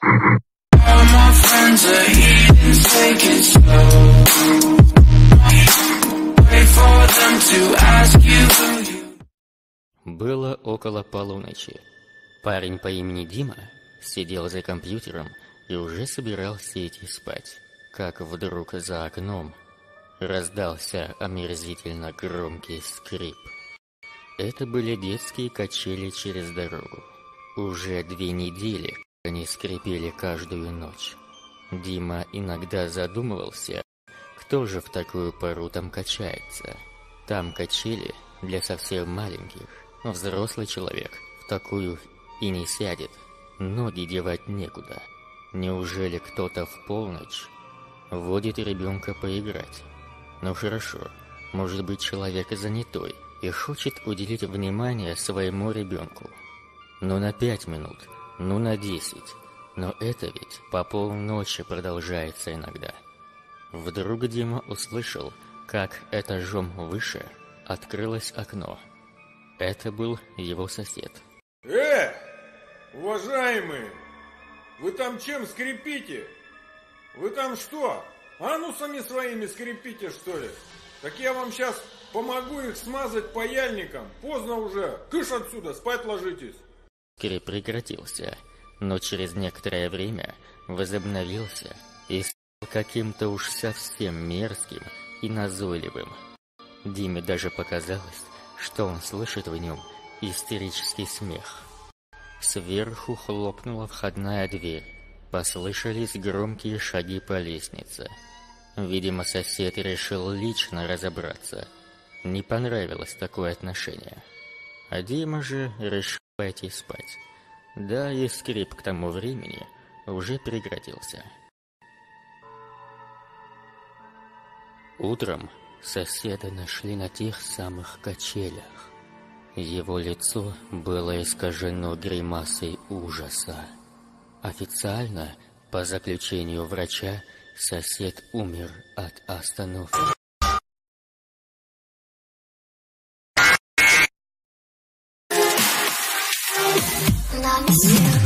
All my friends are heathens, take it slow. Wait for them to ask you who you. Было около полуночи. Парень по имени Дима сидел за компьютером и уже собирался идти спать, как вдруг за окном раздался омерзительно громкий скрип. Это были детские качели через дорогу. Уже 2 недели они скрипели каждую ночь. Дима иногда задумывался, кто же в такую пору там качается. Там качели для совсем маленьких, но взрослый человек в такую и не сядет, ноги девать некуда. Неужели кто-то в полночь водит ребенка поиграть? Ну хорошо, может быть, человек занятой и хочет уделить внимание своему ребенку. Ну на 5 минут, ну на 10, но это ведь по полночи продолжается иногда. Вдруг Дима услышал, как этажом выше открылось окно. Это был его сосед. Уважаемые, вы там чем скрипите? Вы там что, анусами своими скрипите, что ли? Так я вам сейчас помогу их смазать паяльником. Поздно уже, кыш отсюда, спать ложитесь. Скрип прекратился, но через некоторое время возобновился и стал каким-то уж совсем мерзким и назойливым. Диме даже показалось, что он слышит в нем истерический смех. Сверху хлопнула входная дверь. Послышались громкие шаги по лестнице. Видимо, сосед решил лично разобраться. Не понравилось такое отношение. А Дима же решил пойти спать. Да и скрип к тому времени уже прекратился. Утром соседа нашли на тех самых качелях. Его лицо было искажено гримасой ужаса. Официально, по заключению врача, сосед умер от остановки. Love